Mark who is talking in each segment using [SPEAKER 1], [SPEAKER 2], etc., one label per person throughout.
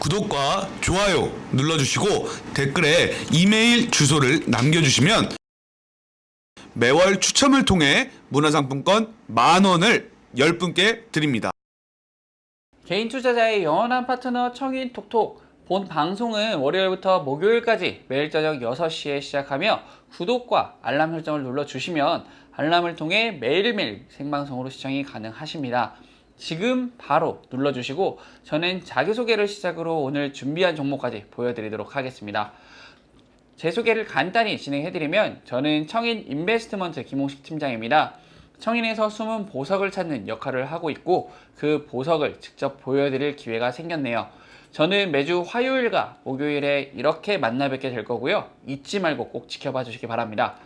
[SPEAKER 1] 구독과 좋아요 눌러주시고 댓글에 이메일 주소를 남겨주시면 매월 추첨을 통해 문화상품권 10,000원을 10분께 드립니다.
[SPEAKER 2] 개인 투자자의 영원한 파트너 청인톡톡. 본 방송은 월요일부터 목요일까지 매일 저녁 6시에 시작하며 구독과 알람 설정을 눌러주시면 알람을 통해 매일매일 생방송으로 시청이 가능하십니다. 지금 바로 눌러주시고 저는 자기소개를 시작으로 오늘 준비한 종목까지 보여드리도록 하겠습니다. 제 소개를 간단히 진행해드리면 저는 청인 인베스트먼트 김홍식 팀장입니다. 청인에서 숨은 보석을 찾는 역할을 하고 있고 그 보석을 직접 보여드릴 기회가 생겼네요. 저는 매주 화요일과 목요일에 이렇게 만나 뵙게 될 거고요. 잊지 말고 꼭 지켜봐 주시기 바랍니다.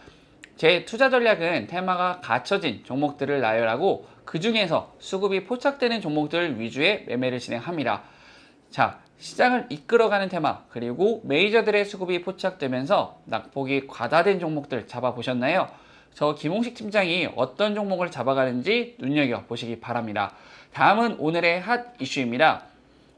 [SPEAKER 2] 제 투자 전략은 테마가 갖춰진 종목들을 나열하고 그 중에서 수급이 포착되는 종목들 위주의 매매를 진행합니다. 자, 시장을 이끌어가는 테마 그리고 메이저들의 수급이 포착되면서 낙폭이 과다된 종목들 잡아보셨나요? 저 김홍식 팀장이 어떤 종목을 잡아가는지 눈여겨보시기 바랍니다. 다음은 오늘의 핫 이슈입니다.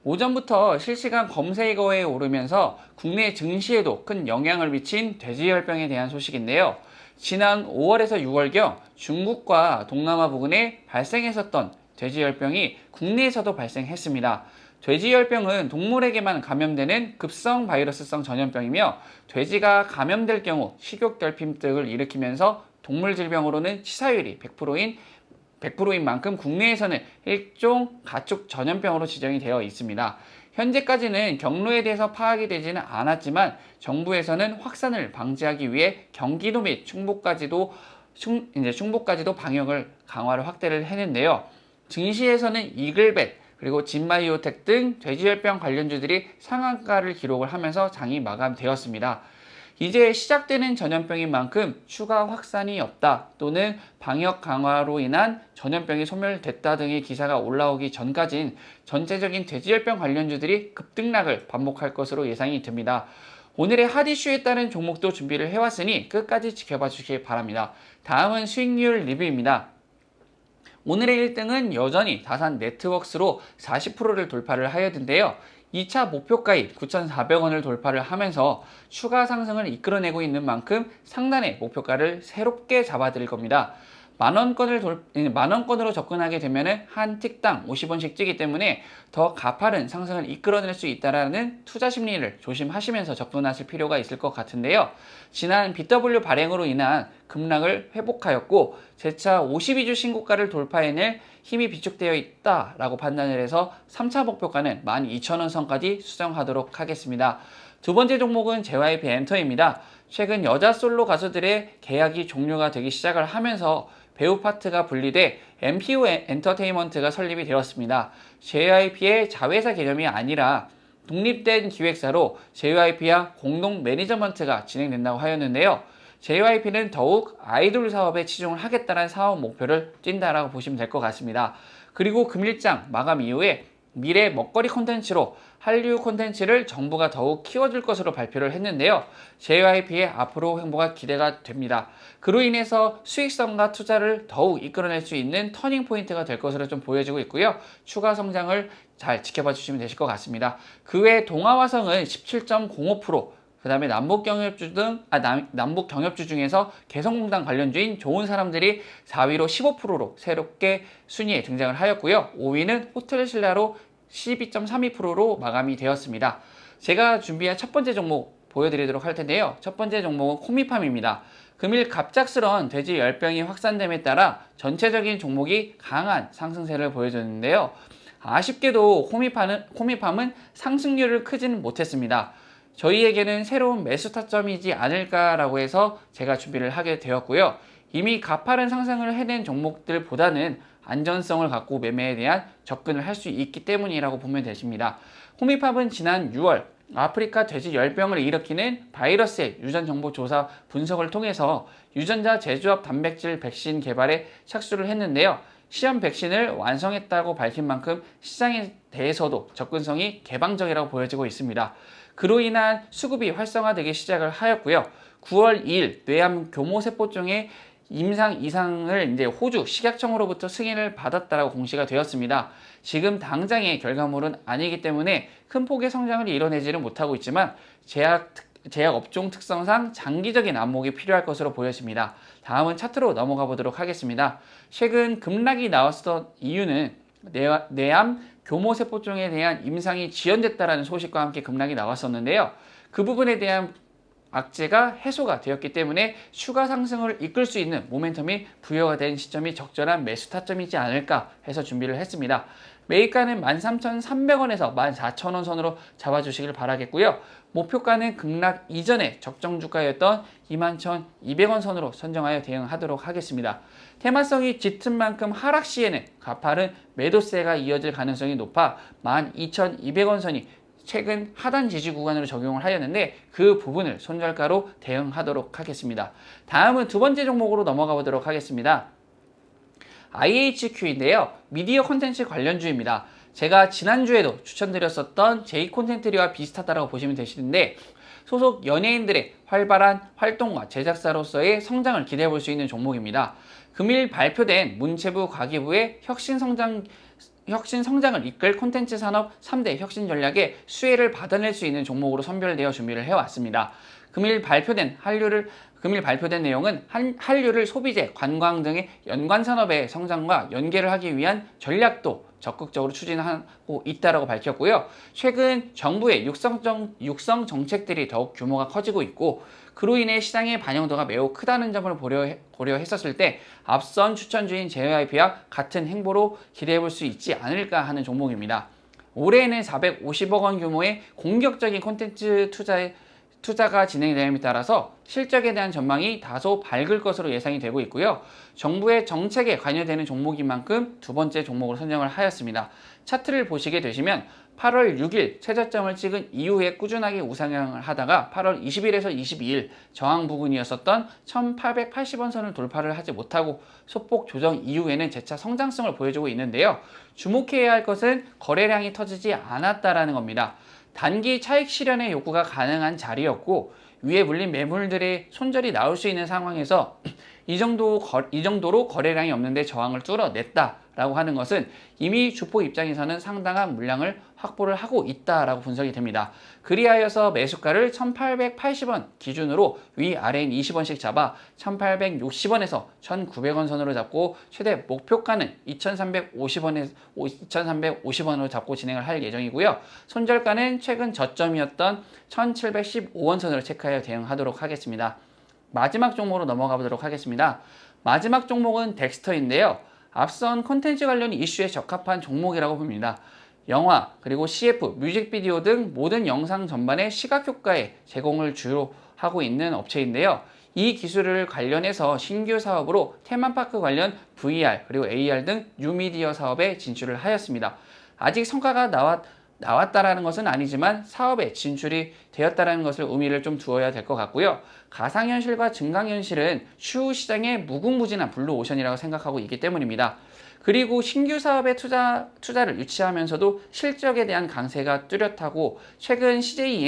[SPEAKER 2] 오전부터 실시간 검색어에 오르면서 국내 증시에도 큰 영향을 미친 돼지열병에 대한 소식인데요. 지난 5월에서 6월경 중국과 동남아 부근에 발생했었던 돼지열병이 국내에서도 발생했습니다. 돼지열병은 동물에게만 감염되는 급성 바이러스성 전염병이며 돼지가 감염될 경우 식욕결핍 등을 일으키면서 동물 질병으로는 치사율이 100%인 만큼 국내에서는 일종 가축 전염병으로 지정이 되어 있습니다. 현재까지는 경로에 대해서 파악이 되지는 않았지만 정부에서는 확산을 방지하기 위해 경기도 및 충북까지도 방역을 강화를 확대를 했는데요. 증시에서는 이글벳 그리고 진마이오텍 등 돼지열병 관련주들이 상한가를 기록을 하면서 장이 마감되었습니다. 이제 시작되는 전염병인 만큼 추가 확산이 없다 또는 방역 강화로 인한 전염병이 소멸됐다 등의 기사가 올라오기 전까진 전체적인 돼지열병 관련주들이 급등락을 반복할 것으로 예상이 듭니다. 오늘의 핫 이슈에 따른 종목도 준비를 해왔으니 끝까지 지켜봐 주시기 바랍니다. 다음은 수익률 리뷰입니다. 오늘의 1등은 여전히 다산 네트웍스로 40%를 돌파를 하였는데요. 2차 목표가인 9,400원을 돌파를 하면서 추가 상승을 이끌어내고 있는 만큼 상단의 목표가를 새롭게 잡아드릴 겁니다. 만원권으로 접근하게 되면 한 틱당 50원씩 찌기 때문에 더 가파른 상승을 이끌어낼 수 있다는 투자 심리를 조심하시면서 접근하실 필요가 있을 것 같은데요. 지난 BW 발행으로 인한 급락을 회복하였고 재차 52주 신고가를 돌파해낼 힘이 비축되어 있다라고 판단을 해서 3차 목표가는 12,000원 선까지 수정하도록 하겠습니다. 두 번째 종목은 JYP 엔터입니다. 최근 여자 솔로 가수들의 계약이 종료가 되기 시작을 하면서 배우 파트가 분리돼 MPO 엔터테인먼트가 설립이 되었습니다. JYP의 자회사 개념이 아니라 독립된 기획사로 JYP와 공동 매니저먼트가 진행된다고 하였는데요. JYP는 더욱 아이돌 사업에 치중을 하겠다는 사업 목표를 띈다라고 보시면 될 것 같습니다. 그리고 금일장 마감 이후에 미래 먹거리 콘텐츠로 한류 콘텐츠를 정부가 더욱 키워줄 것으로 발표를 했는데요. JYP의 앞으로 행보가 기대가 됩니다. 그로 인해서 수익성과 투자를 더욱 이끌어낼 수 있는 터닝 포인트가 될 것으로 좀 보여지고 있고요. 추가 성장을 잘 지켜봐 주시면 되실 것 같습니다. 그 외 동아화성은 17.05%, 그 다음에 남북 경협주 중에서 개성공단 관련주인 좋은 사람들이 4위로 15%로 새롭게 순위에 등장을 하였고요. 5위는 호텔신라로 12.32%로 마감이 되었습니다. 제가 준비한 첫 번째 종목 보여드리도록 할 텐데요. 첫 번째 종목은 코미팜입니다. 금일 갑작스러운 돼지 열병이 확산됨에 따라 전체적인 종목이 강한 상승세를 보여줬는데요. 아쉽게도 코미팜은 상승률을 크지는 못했습니다. 저희에게는 새로운 매수 타점이지 않을까라고 해서 제가 준비를 하게 되었고요. 이미 가파른 상승을 해낸 종목들보다는 안전성을 갖고 매매에 대한 접근을 할 수 있기 때문이라고 보면 되십니다. 코미팜은 지난 6월 아프리카 돼지 열병을 일으키는 바이러스의 유전 정보 조사 분석을 통해서 유전자 제조합 단백질 백신 개발에 착수를 했는데요. 시험 백신을 완성했다고 밝힌 만큼 시장에 대해서도 접근성이 개방적이라고 보여지고 있습니다. 그로 인한 수급이 활성화되기 시작을 하였고요. 9월 2일 뇌암 교모세포증의 임상 이상을 이제 호주 식약청으로부터 승인을 받았다라고 공시가 되었습니다. 지금 당장의 결과물은 아니기 때문에 큰 폭의 성장을 이뤄내지는 못하고 있지만 제약 업종 특성상 장기적인 안목이 필요할 것으로 보여집니다. 다음은 차트로 넘어가 보도록 하겠습니다. 최근 급락이 나왔던 이유는 뇌암 교모세포종에 대한 임상이 지연됐다라는 소식과 함께 급락이 나왔었는데요. 그 부분에 대한 악재가 해소가 되었기 때문에 추가 상승을 이끌 수 있는 모멘텀이 부여가 된 시점이 적절한 매수 타점이지 않을까 해서 준비를 했습니다. 매입가는 13,300원에서 14,000원 선으로 잡아주시길 바라겠고요. 목표가는 급락 이전에 적정주가였던 21,200원 선으로 선정하여 대응하도록 하겠습니다. 테마성이 짙은 만큼 하락 시에는 가파른 매도세가 이어질 가능성이 높아 12,200원 선이 최근 하단 지지 구간으로 적용을 하였는데 그 부분을 손절가로 대응하도록 하겠습니다. 다음은 두 번째 종목으로 넘어가 보도록 하겠습니다. IHQ인데요. 미디어 콘텐츠 관련주입니다. 제가 지난주에도 추천드렸었던 J콘텐트리와 비슷하다고 보시면 되시는데 소속 연예인들의 활발한 활동과 제작사로서의 성장을 기대해 볼 수 있는 종목입니다. 금일 발표된 문체부 과기부의 혁신 성장을 이끌 콘텐츠 산업 3대 혁신 전략의 수혜를 받아낼 수 있는 종목으로 선별되어 준비를 해왔습니다. 금일 발표된 내용은 한류를 소비재, 관광 등의 연관 산업의 성장과 연계를 하기 위한 전략도 적극적으로 추진하고 있다고 밝혔고요. 최근 정부의 육성 정책들이 더욱 규모가 커지고 있고 그로 인해 시장의 반영도가 매우 크다는 점을 고려했었을 때 앞선 추천주인 JYP와 같은 행보로 기대해 볼 수 있지 않을까 하는 종목입니다. 올해에는 450억 원 규모의 공격적인 콘텐츠 투자가 진행됨에 따라서 실적에 대한 전망이 다소 밝을 것으로 예상이 되고 있고요. 정부의 정책에 관여되는 종목인 만큼 두 번째 종목으로 선정을 하였습니다. 차트를 보시게 되시면 8월 6일 최저점을 찍은 이후에 꾸준하게 우상향을 하다가 8월 20일에서 22일 저항 부근이었었던 1880원 선을 돌파를 하지 못하고 소폭 조정 이후에는 재차 성장성을 보여주고 있는데요. 주목해야 할 것은 거래량이 터지지 않았다라는 겁니다. 단기 차익 실현의 욕구가 가능한 자리였고 위에 물린 매물들의 손절이 나올 수 있는 상황에서 이 정도로 거래량이 없는데 저항을 뚫어냈다라고 하는 것은 이미 주포 입장에서는 상당한 물량을 확보를 하고 있다라고 분석이 됩니다. 그리하여서 매수가를 1880원 기준으로 위아래인 20원씩 잡아 1860원에서 1900원 선으로 잡고 최대 목표가는 2350원으로 잡고 진행을 할 예정이고요. 손절가는 최근 저점이었던 1715원 선으로 체크하여 대응하도록 하겠습니다. 마지막 종목으로 넘어가 보도록 하겠습니다. 마지막 종목은 덱스터인데요. 앞선 콘텐츠 관련 이슈에 적합한 종목이라고 봅니다. 영화, 그리고 CF, 뮤직비디오 등 모든 영상 전반의 시각효과에 제공을 주로 하고 있는 업체인데요. 이 기술을 관련해서 신규 사업으로 테마파크 관련 VR, 그리고 AR 등 뉴미디어 사업에 진출을 하였습니다. 아직 성과가 나왔다라는 것은 아니지만 사업에 진출이 되었다라는 것을 의미를 좀 두어야 될 것 같고요. 가상현실과 증강현실은 추후 시장의 무궁무진한 블루오션이라고 생각하고 있기 때문입니다. 그리고 신규 사업에 투자를 유치하면서도 실적에 대한 강세가 뚜렷하고 최근 CJ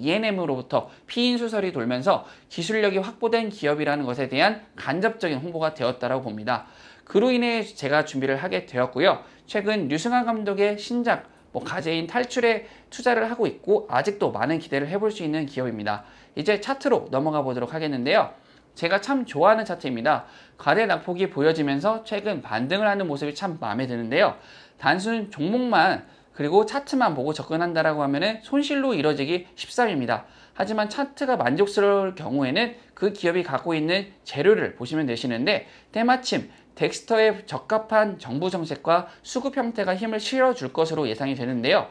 [SPEAKER 2] ENM으로부터 피인 수설이 돌면서 기술력이 확보된 기업이라는 것에 대한 간접적인 홍보가 되었다고 봅니다. 그로 인해 제가 준비를 하게 되었고요. 최근 류승환 감독의 신작 가제인 탈출에 투자를 하고 있고 아직도 많은 기대를 해볼 수 있는 기업입니다. 이제 차트로 넘어가 보도록 하겠는데요. 제가 참 좋아하는 차트입니다. 과대 낙폭이 보여지면서 최근 반등을 하는 모습이 참 마음에 드는데요. 단순 종목만 그리고 차트만 보고 접근한다라고 하면은 손실로 이뤄지기 쉽습니다. 하지만 차트가 만족스러울 경우에는 그 기업이 갖고 있는 재료를 보시면 되시는데 때마침 덱스터에 적합한 정부 정책과 수급 형태가 힘을 실어줄 것으로 예상이 되는데요.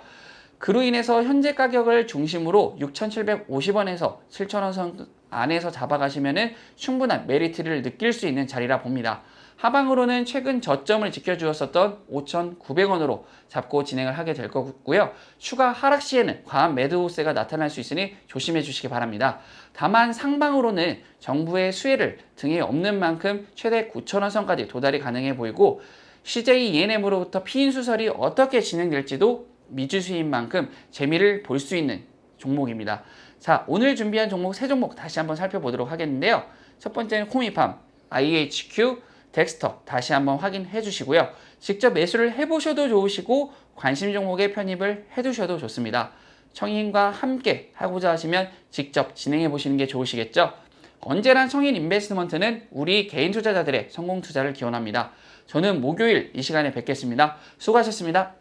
[SPEAKER 2] 그로 인해서 현재 가격을 중심으로 6,750원에서 7,000원 선 안에서 잡아가시면 충분한 메리트를 느낄 수 있는 자리라 봅니다. 하방으로는 최근 저점을 지켜주었었던 5,900원으로 잡고 진행을 하게 될 거고요. 추가 하락 시에는 과한 매도세가 나타날 수 있으니 조심해 주시기 바랍니다. 다만 상방으로는 정부의 수혜를 등에 없는 만큼 최대 9,000원 선까지 도달이 가능해 보이고 CJ ENM으로부터 피인 수설이 어떻게 진행될지도 미지수인 만큼 재미를 볼 수 있는 종목입니다. 자, 오늘 준비한 종목 세 종목 다시 한번 살펴보도록 하겠는데요. 첫 번째는 코미팜, IHQ, 덱스터 다시 한번 확인해 주시고요. 직접 매수를 해보셔도 좋으시고 관심 종목에 편입을 해두셔도 좋습니다. 청인과 함께 하고자 하시면 직접 진행해 보시는 게 좋으시겠죠. 언제나 청인 인베스트먼트는 우리 개인 투자자들의 성공 투자를 기원합니다. 저는 목요일 이 시간에 뵙겠습니다. 수고하셨습니다.